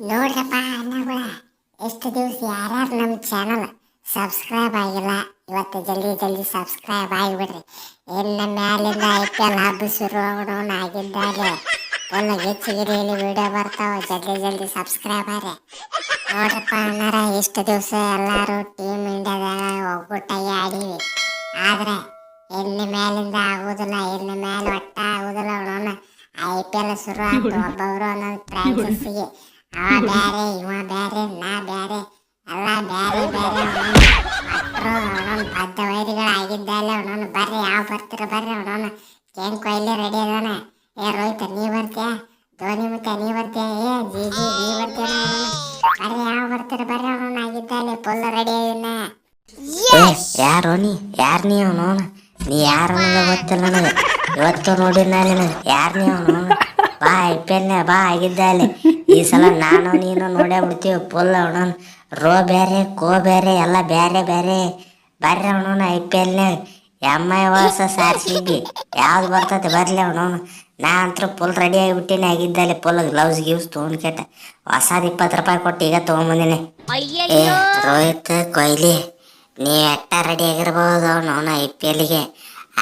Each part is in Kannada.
ನೋಡ್ರಪ್ಪ ಅನ್ನಗಳ ಎಷ್ಟು ದಿವಸ ಯಾರ್ಯಾರು ನಮ್ಮ ಚಾನಲ್ ಸಬ್ಸ್ಕ್ರೈಬ್ ಆಗಿಲ್ಲ, ಇವತ್ತು ಜಲ್ದಿ ಜಲ್ದಿ ಸಬ್ಸ್ಕ್ರೈಬ್ ಆಗಿಬಿಡ್ರಿ. ಇನ್ನು ಮ್ಯಾಲಿಂದ IPL ಹಬ್ಬ ಶುರು ಆಗಿದ್ದಾಗೆ ಫುಲ್ ಗಿಚ್ಚಿಗಿರಿಯಲ್ಲಿ ವಿಡಿಯೋ ಬರ್ತಾವೆ. ಜಲ್ದಿ ಜಲ್ದಿ ಸಬ್ಸ್ಕ್ರೈಬ್ ಆಗ್ರಿ. ನೋಡ್ರಪ್ಪ ಅನ್ನಾರ ಇಷ್ಟು ದಿವಸ ಎಲ್ಲರೂ ಟೀಮ್ ಇಂಡಿಯಾದಾಗ ಒಗ್ಗಟ್ಟಾಗಿ ಆಡೀವಿ. ಆದರೆ ಇನ್ನು ಮ್ಯಾಲಿಂದ ಆಗೋದಿಲ್ಲ, ಇನ್ನು ಮ್ಯಾಲೆ ಒಟ್ಟ ಆಗೋದಿಲ್ಲ. ಅವನವನ್ನ IPL ಶುರು ಆಗ್ತು, ಒಬ್ಬೊಬ್ರು ಒಂದೊಂದು ಫ್ರಾಂಚೈಸಿಗೆ ಅವ ಬ್ಯಾರೆ ಇವ ಬ್ಯಾರೆ ನಾ ಬ್ಯಾರೆ ಎಲ್ಲ ಬ್ಯಾರೆ ಬ್ಯಾರೆ ಮಕ್ಕಳು ಅವನವನ್ನ ಬದ್ಧ ವೈರಿಗಳಾಗಿದ್ದಾಲೆ. ಅವನವನ್ನ ಬರ್ರಿ, ಯಾವ ಬರ್ತೀರ ಬರ್ರಿ. ಅವನವನ್ನ ಕಿಂಗ್ ಕೊಹ್ಲಿ ರೆಡಿ ಅದಾನೆ. ಏ ರೋಹಿತ್ ನೀ ಬರ್ತೀಯ, ಧೋನಿ ಮತ್ತೆ ನೀ ಬರ್ತೀಯ, ಏ ಜಿ ನೀ ಬರ್ತೀಯ, ಬರ್ರಿ ಯಾವ ಬರ್ತೀರ ಬರ್ರಿ. ಅವನವನ್ನ ಆಗಿದ್ದಾಲೆ ಫುಲ್ ರೆಡಿ ಆಗಿನ. ಯಾರು ನೀ ಯಾರು ನೀ ಅವನು ನೀ ಯಾರು ಅನ್ನೋದು ಗೊತ್ತಿಲ್ಲ ನನಗೆ. ಇವತ್ತು ನೋಡಿನ ನಿನಗೆ ಯಾರು ನೀ ಅವನು. ಬಾ IPL ಬಾ ಆಗಿದ್ದಾಲೆ. ಈ ಸಲ ನಾನು ನೀನು ನೋಡೇ ಬಿಡ್ತೀವಿ ಫುಲ್. ಅವನವನ್ ರೋ ಬೇರೆ ಕೋ ಬೇರೆ ಎಲ್ಲ ಬೇರೆ ಬೇರೆ. ಬರ್ರಿ ಅವನವನ್ IPL MI ವರ್ಸಸ್ RCB ಯಾವ್ದು ಬರ್ತೈತೆ ಬರ್ಲಿ ಅವನವನು. ನಾ ಅಂತೂ ಫುಲ್ ರೆಡಿ ಆಗಿಬಿಟ್ಟಿನಿ ಆಗಿದ್ದಾಲೆ. ಫುಲ್ ಗ್ಲೌಸ್ ಗಿವ್ಸ್ ತೊಗೊಂಡ್ಕೆಟ ಹೊಸದು 20 ರೂಪಾಯಿ ಕೊಟ್ಟು ಈಗ ತೊಗೊಂಬಂದಿನಿ. ಏ ರೋಹಿತ್ ಕೊಹ್ಲಿ ನೀ ಎಟ್ಟ ರೆಡಿ ಆಗಿರ್ಬೋದು ಅವನವನು IPLಗೆ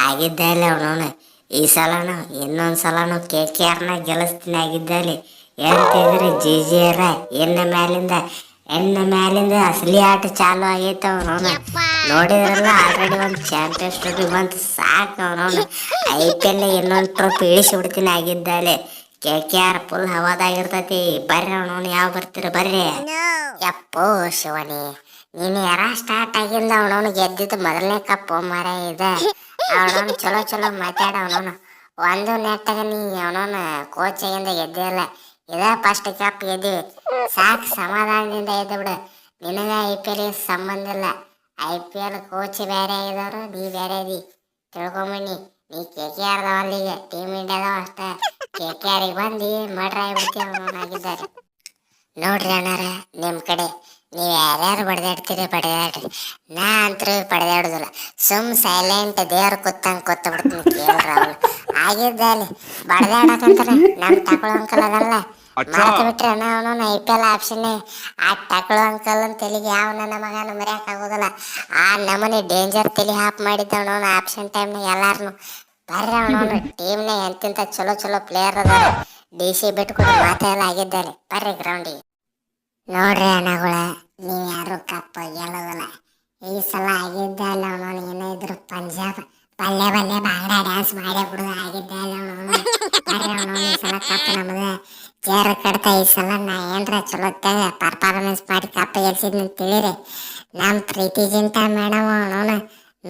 ಆಗಿದ್ದಾಲೆ. ಅವನವನು ಈ ಸಲನು ಇನ್ನೊಂದು ಸಲನು KKRನ ಗೆಲ್ಲಿಸ್ತೀನಿ ಆಗಿದ್ದಾಲೆ. ಹೇಳ್ತಿದ್ರಿ GGR ಎನ್ನ ಮ್ಯಾಲಿಂದ ಅಸಲಿ ಆಟ ಚಾಲು ಆಗೈತೆ. ಅವನವನು ನೋಡಿದ್ರಲ್ಲ, ಆಲ್ರೆಡಿ ಒಂದು ಚಾಂಪಿಯನ್ಸ್ ಟ್ರೋಫಿ ಬಂತು ಸಾಕು. ಅವನವನು IPL ಇನ್ನೊಂದು ಟ್ರೋಫಿ ಇಳಿಸಿಬಿಡ್ತೀನಿ ಆಗಿದ್ದಾಲೆ. KKR ಫುಲ್ ಹವಾದಾಗಿರ್ತೈತಿ. ಬರ್ರಿ ಅವನವನು ಯಾವ ಬರ್ತೀರ ಬರ್ರಿ. ಯಪ್ಪೋ ಶಿವನಿ, ನೀನು ಯಾರ ಸ್ಟಾರ್ಟ್ ಆಗಿಲ್ಲ. ಅವನವನು ಗೆದ್ದಿದ್ದು ಮೊದಲನೇ ಕಪ್ ಮರ ಇದೆ. ಅವನವನು ಚಲೋ ಚಲೋ ಮಾತಾಡ. ಅವನವನು ಒಂದು ನೆಟ್ಟಾಗ ನೀ ಅವನವನು ಕೋಚ್ ಆಗಿಂದ ಗೆದ್ದಿಲ್ಲ, ಇದೇ ಫಸ್ಟ್ ಕಪ್ ಗೆದ್ದೀವಿ ಸಾಕು. ಸಮಾಧಾನದಿಂದ ಎದ್ದು ಬಿಡು. ನಿನಗೆ IPL ಸಂಬಂಧ ಇಲ್ಲ. IPL ಕೋಚ್ ಬೇರೆ ಆಗಿದವರು, ನೀ ಬೇರೆ ಅದಿ ತಿಳ್ಕೊಂಬಣ್ಣಿ. ನೀ KKR ಅಲ್ಲಿಗೆ ಟೀಮ್ ಇಂಡಿಯಾದವ ಅಷ್ಟೇ. KKRಗೆ ಬಂದು ಮಡ್ರ ಆಗಿಬಿಡ್ತೀವಿ ಅವನಾಗಿದ್ದಾರೆ. ನೋಡ್ರಿ ಅಣ್ಣಾರ, ನಿಮ್ಮ ಕಡೆ ನೀವು ಯಾರ್ಯಾರು ಬಡ್ದಾಡ್ತೀರಿ ಬಡ್ದಾಡ್ರಿ. ನಾ ಅಂತೂ ಬಡ್ದಾಡೋದಿಲ್ಲ. ಸೈಲೆಂಟ್ ದೇವ್ರ ಕೂತಂಗೆ ಕೂತ ಬಿಡ್ತೀನಿ. ಕೇಳ್ರಿ ಅವನು ಆಗಿದ್ದಲ್ಲಿ ಬಡ್ದಾಡಕಂತಾರೆ. ನಮ್ಮ ಟಕಳು ಅಂಕಲ್ ಅದಲ್ಲ ಮಾತು ಬಿಟ್ರೆ ಅಣ್ಣ ಅವನು IPL ಆಪ್ಷನ್. ಆ ಟಕಳು ಅಂಕಲ್ ಅಂತ ತೆಲಿಗೆ ಯಾವ ನನ್ನ ಮಗನ ಮರ್ಯಾಕಾಗೋದಿಲ್ಲ. ಆ ನಮ್ಮನೆ ಡೇಂಜರ್ ತಲೆ ಹಾಪ್ ಮಾಡಿದ್ದವನವನು ಆಪ್ಷನ್ ಟೈಮ್ನಾಗ ಎಲ್ಲಾರನು ಬರ್ರಿ. ಅವನವನು ಟೀಮ್ನ ಎಂತಿಂತ ಚಲೋ ಚಲೋ ಪ್ಲೇಯರ್ ಅದಾರ. DC ಬಿಟ್ಕೊಡು ಮಾತೆಲ್ಲ ಆಗಿದ್ದಾರೆ. ಬರ್ರಿ ಗ್ರೌಂಡಿಗೆ. ನೋಡ್ರಿ ಅಣ್ಣಗಳ, ನೀವು ಯಾರು ಕಪ್ ಗೆಲ್ಲೋದಿಲ್ಲ. ಈ ಸಲ ಆಗಿದ್ದಲ್ಲ ಅವನವನು ಏನೋ ಇದ್ರು ಪಂಜಾಬ್ ಬಲ್ಲೆ ಬಲ್ಲೆ ಬಾಂಗ್ಡಾ ಡ್ಯಾನ್ಸ್ ಮಾಡೇ ಬಿಡುದು ಆಗಿದ್ದಲ್ಲ ಅವನವನು. ಬರ್ರಿ ಅವನವನು ಈ ಸಲ ಕಪ್ ನಮ್ದು ಚೇರ್ ಕಡ್ತಾ. ಈ ಸಲ ನಾ ಏನ್ರ ಚಲೋ ಪರ್ಫಾರ್ಮೆನ್ಸ್ ಮಾಡಿ ಕಪ್ ಗೆಲ್ಸಿದ್ನಿ ತಿಳಿರಿ. ನಮ್ಮ ಪ್ರೀತಿ ಜಿಂತಾ ಮೇಡಮ್ ಅವನವನು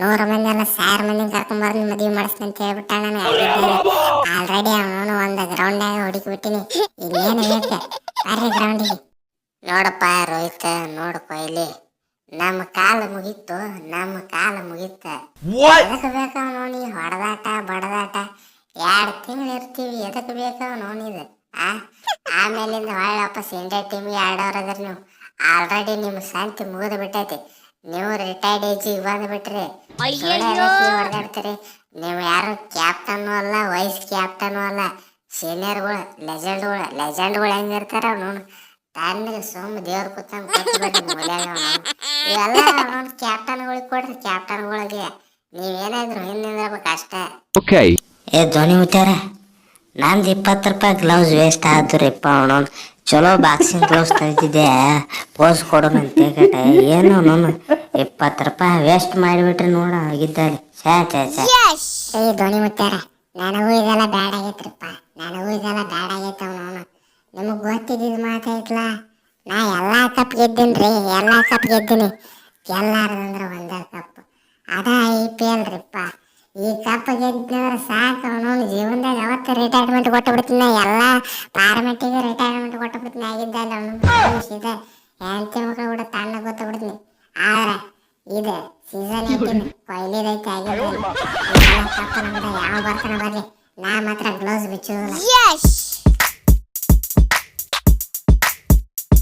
100 ಮಂದಿ ಅಲ್ಲ 1000 ಮಂದಿ ಕರ್ಕೊಂಬರ್ದು ಮದುವೆ ಮಾಡಿಸ್ತೀನಿ ಅಂತ ಹೇಳ್ಬಿಟ್ಟಾಳ. ನಾನು ಆಗಿದ್ದೆ ಆಲ್ರೆಡಿ ಅವನವನು ಒಂದು ಗ್ರೌಂಡಾಗ ಹುಡುಕಿಬಿಟ್ಟಿನಿ. ಇನ್ನೇನು ಬೇಕು ಬರ್ರಿ ಗ್ರೌಂಡಿಗೆ. ನೋಡಪ್ಪ ರೋಹಿತ್, ನೋಡು ಕೊಹ್ಲಿ, ನಮ್ಮ ಕಾಲು ಮುಗೀತು, ನಮ್ಮ ಕಾಲು ಮುಗೀತ. ಎದಕ್ಕೆ ಬೇಕಾವ ನೋಡಿ ಹೊಡೆದಾಟ ಬಡದಾಟ? 2 ತಿಂಗಳು ಇರ್ತೀವಿ, ಎದಕ್ಕೆ ಬೇಕಾವ ನೋಡಿದ? ಆಮೇಲಿಂದ ಹೊಳ್ಳಿ ವಾಪಸ್ ಇಂಡಿಯಾ ಟೀಮಿಗೆ ಆಡೋರಾದ್ರೆ ನೀವು ಆಲ್ರೆಡಿ ನಿಮ್ಮ ಶಾಂತಿ ಮುಗಿದು ಬಿಟ್ಟೈತಿ. ನೀವು ರಿಟೈರ್ಡ್ ಏಜಿಗೆ ಬಂದುಬಿಟ್ರಿ. ಹೊಡೆದಾಡ್ತೀರಿ. ನೀವು ಯಾರು ಕ್ಯಾಪ್ಟನ್ನು ಅಲ್ಲ, ವೈಸ್ ಕ್ಯಾಪ್ಟನ್ನು ಅಲ್ಲ. ಸೀನಿಯರ್ಗಳು ಲೆಜೆಂಡ್ಗಳು ಹೆಂಗಿರ್ತಾರ ಅವನು ತಣ್ಣಗೆ ಸುಮ್ಮ ದೇವ್ರ ಕೂತಂಗೆ ಕೂತ್ಬಿಟ್ರಿ ಮೂಲ್ಯಾಗ. ಇವೆಲ್ಲ ಅವನೊಂದು ಕ್ಯಾಪ್ಟನ್ಗಳಿಗೆ ಕೊಡ್ರಿ. ಕ್ಯಾಪ್ಟನ್ಗಳಿಗೆ ನೀವೇನಾದ್ರು ಹಿಂದಿರ್ಬೇಕು ಅಷ್ಟೇ. ಏ ಧ್ವನಿ ಮುತ್ಯಾರ, ನಂದು 20 ರೂಪಾಯಿ ಗ್ಲೌಸ್ ವೇಸ್ಟ್ ಆದ್ರಿಪ್ಪ. ಅವನವನು ಚಲೋ ಬಾಕ್ಸಿಂಗ್ ಗ್ಲೌಸ್ ತಂದಿದ್ದೆ ಪೋಸ್ ಕೊಡೋಣ ಅಂತ ಏನು ಅವನವನು 20 ರೂಪಾಯಿ ವೇಸ್ಟ್ ಮಾಡಿಬಿಟ್ರಿ ನೋಡ ಆಗಿದ್ದಾರೆ. ಏ ಧ್ವನಿ ಮುತ್ಯಾರ, ನನಗೂ ಇದೆಲ್ಲ ಬ್ಯಾಡ್ ಆಗೈತ್ರಿಪ್ಪ, ನನಗೂ ಇದೆಲ್ಲ ಬ್ಯಾಡ್ ಆಗೈತೆ. ಅವನವನು ನಿಮಗೆ ಗೊತ್ತಿದ್ದಿದ್ದು ಮಾತಾಯ್ತಲ್ಲ, ನಾ ಎಲ್ಲ ಕಪ್ ಗೆದ್ದೀನ್ರಿ, ಎಲ್ಲ ಕಪ್ ಗೆದ್ದೀನಿ. ಗೆಲ್ಲಾರ್ದಂದ್ರೆ ಒಂದೇ ಕಪ್, ಅದ IPL ರೀಪ್ಪ. ಈ ಕಪ್ ಗೆದ್ದಂದ್ರೆ ಸಾಕು. ಅವನವನು ಜೀವನದಾಗ ಯಾವತ್ತು ರಿಟೈರ್ಮೆಂಟ್ ಕೊಟ್ಟು ಬಿಡ್ತೀನಿ. ಎಲ್ಲ ಪಾರ್ಮೆಂಟಿಗೆ ರಿಟೈರ್ಮೆಂಟ್ ಕೊಟ್ಟು ಬಿಡ್ತೀನಿ ಆಗಿದ್ದಲ್ಲ. ಅವನು ಸೀದಾ ಹೆಂಡತಿ ಮಕ್ಕಳು ಕೂಡ ತಣ್ಣ ಗೊತ್ತ ಬಿಡ್ತೀನಿ. ಆದ್ರೆ ಇದು ಸೀಸನ್ 18 ಕೊಹ್ಲಿದೈತೆ ಆಗಿದ್ದಲ್ಲ. ಕಪ್ ನಮ್ದು ಯಾವ ಬರ್ತಾನೆ ಬರಲಿ, ನಾ ಮಾತ್ರ ಗ್ಲೌಸ್ ಬಿಚ್ಚೋದಿಲ್ಲ.